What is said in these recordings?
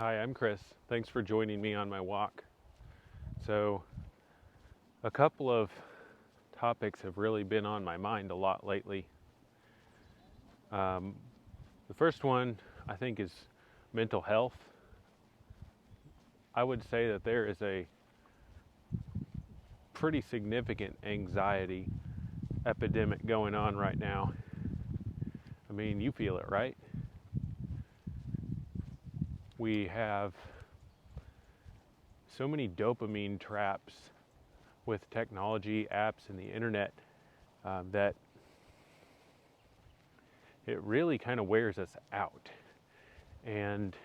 Hi, I'm Chris. Thanks for joining me on my walk. So, a couple of topics have really been on my mind a lot lately. The first one, I think, is mental health. I would say that there is a pretty significant anxiety epidemic going on right now. I mean, you feel it, right? We have so many dopamine traps with technology, apps, and the internet that it really kind of wears us out. And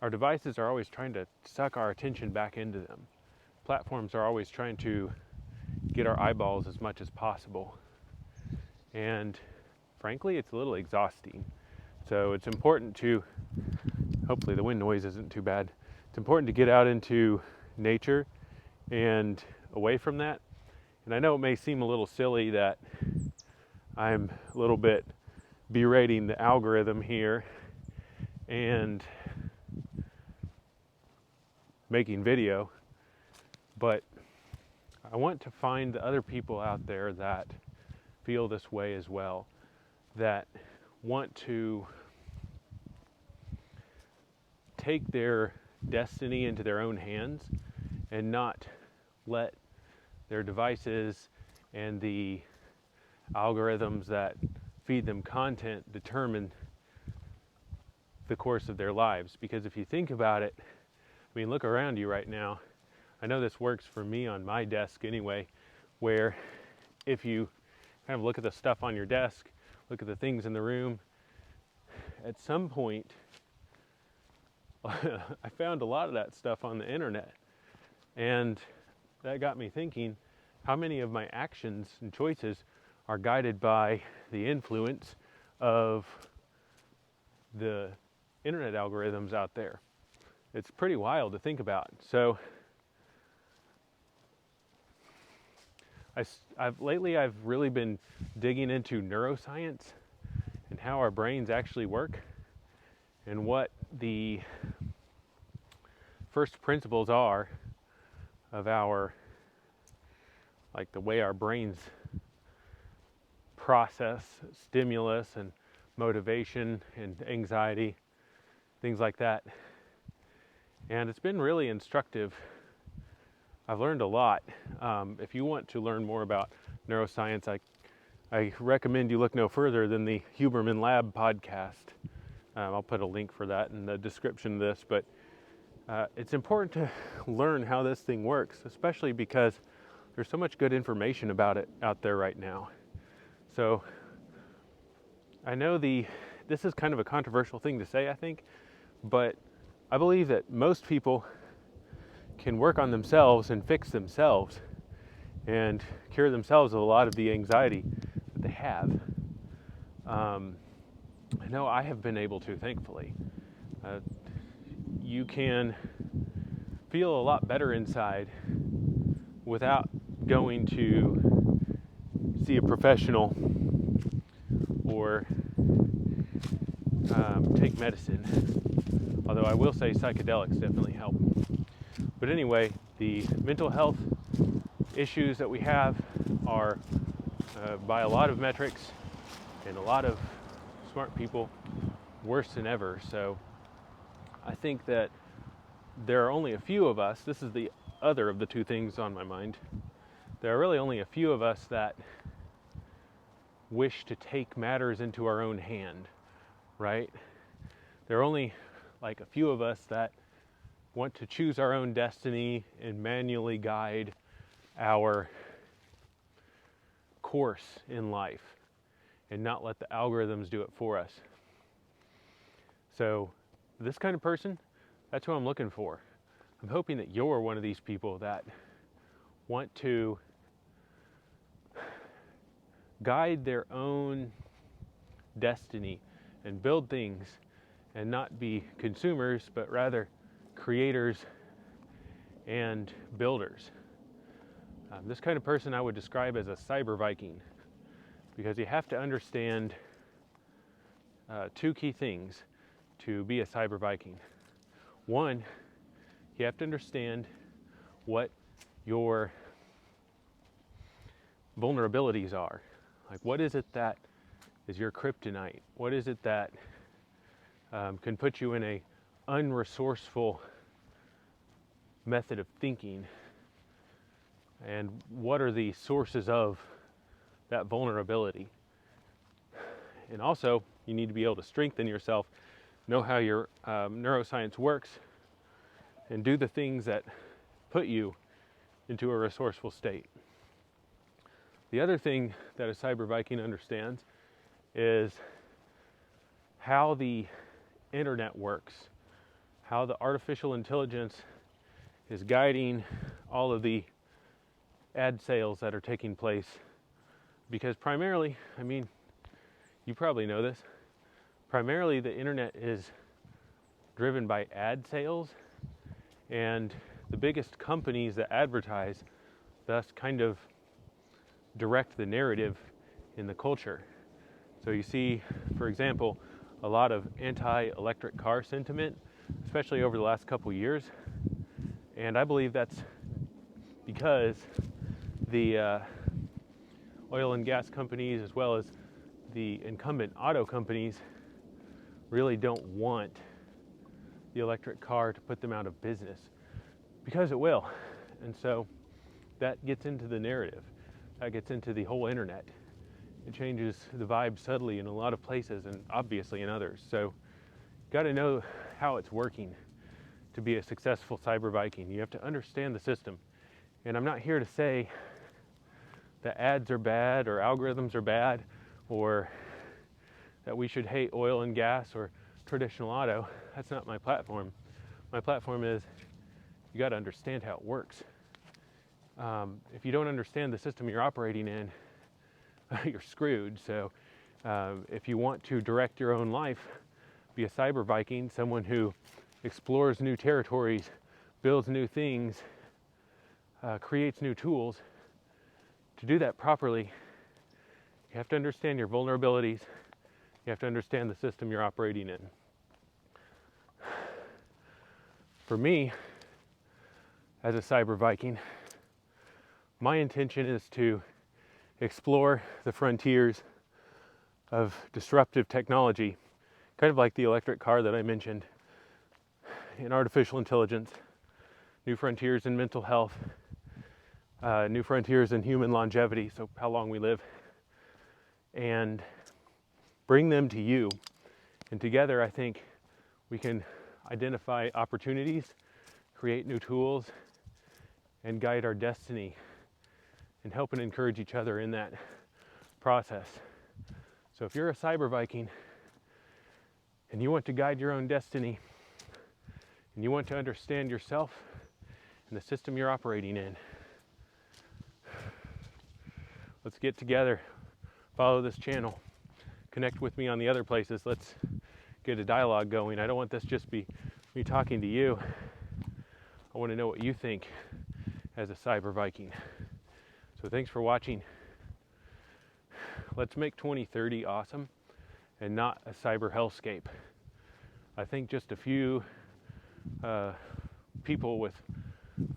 our devices are always trying to suck our attention back into them. Platforms are always trying to get our eyeballs as much as possible. And frankly, it's a little exhausting. So it's important to, hopefully the wind noise isn't too bad, it's important to get out into nature and away from that. And I know it may seem a little silly that I'm a little bit berating the algorithm here and making video, but I want to find the other people out there that feel this way as well, that want to take their destiny into their own hands and not let their devices and the algorithms that feed them content determine the course of their lives. Because if you think about it, I mean, look around you right now. I know this works for me on my desk anyway, where if you kind of look at the stuff on your desk, look at the things in the room, at some point, I found a lot of that stuff on the internet. And that got me thinking, how many of my actions and choices are guided by the influence of the internet algorithms out there? It's pretty wild to think about. So lately I've really been digging into neuroscience and how our brains actually work and what the first principles are of our, like the way our brains process stimulus and motivation and anxiety, things like that. And it's been really instructive. I've learned a lot. If you want to learn more about neuroscience, I recommend you look no further than the Huberman Lab podcast. I'll put a link for that in the description of this, but it's important to learn how this thing works, especially because there's so much good information about it out there right now. So I know this is kind of a controversial thing to say, I think, but I believe that most people can work on themselves and fix themselves and cure themselves of a lot of the anxiety that they have. I know I have been able to, thankfully. You can feel a lot better inside without going to see a professional or take medicine. Although I will say psychedelics definitely help. But anyway, the mental health issues that we have are, by a lot of metrics and a lot of smart people, worse than ever. So I think that there are only a few of us, this is the other of the two things on my mind, there are really only a few of us that wish to take matters into our own hand, right? There are only like a few of us that want to choose our own destiny and manually guide our course in life and not let the algorithms do it for us. So this kind of person, that's who I'm looking for. I'm hoping that you're one of these people that want to guide their own destiny and build things and not be consumers, but rather creators and builders. This kind of person I would describe as a Cyberviking, because you have to understand two key things to be a Cyber Viking. One, you have to understand what your vulnerabilities are. Like, what is it that is your kryptonite? What is it that can put you in a unresourceful method of thinking? And what are the sources of that vulnerability? And also, you need to be able to strengthen yourself, know how your neuroscience works, and do the things that put you into a resourceful state. The other thing that a Cyber Viking understands is how the internet works, how the artificial intelligence is guiding all of the ad sales that are taking place. Because primarily, I mean, you probably know this, primarily the internet is driven by ad sales, and the biggest companies that advertise thus kind of direct the narrative in the culture. So you see, for example, a lot of anti-electric car sentiment, especially over the last couple years, and I believe that's because the oil and gas companies, as well as the incumbent auto companies, really don't want the electric car to put them out of business, because it will. And so that gets into the narrative, that gets into the whole internet. It changes the vibe subtly in a lot of places and obviously in others. So you got to know how it's working to be a successful Cyber Viking. You have to understand the system. And I'm not here to say that ads are bad or algorithms are bad, or that we should hate oil and gas or traditional auto. That's not my platform. My platform is you got to understand how it works. If you don't understand the system you're operating in, you're screwed. So if you want to direct your own life, be a Cyber Viking, someone who explores new territories, builds new things, creates new tools. To do that properly, you have to understand your vulnerabilities. You have to understand the system you're operating in. For me, as a Cyber Viking, my intention is to explore the frontiers of disruptive technology, kind of like the electric car that I mentioned, in artificial intelligence, new frontiers in mental health, new frontiers in human longevity, so how long we live, and bring them to you. And together, I think we can identify opportunities, create new tools, and guide our destiny, and help and encourage each other in that process. So if you're a Cyber Viking and you want to guide your own destiny, and you want to understand yourself and the system you're operating in, let's get together, follow this channel, connect with me on the other places. Let's get a dialogue going. I don't want this just be me talking to you. I want to know what you think as a Cyber Viking. So thanks for watching. Let's make 2030 awesome and not a cyber hellscape. I think just a few people with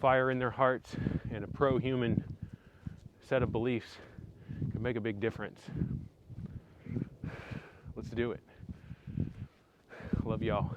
fire in their hearts and a pro-human set of beliefs can make a big difference. Let's do it. Love y'all.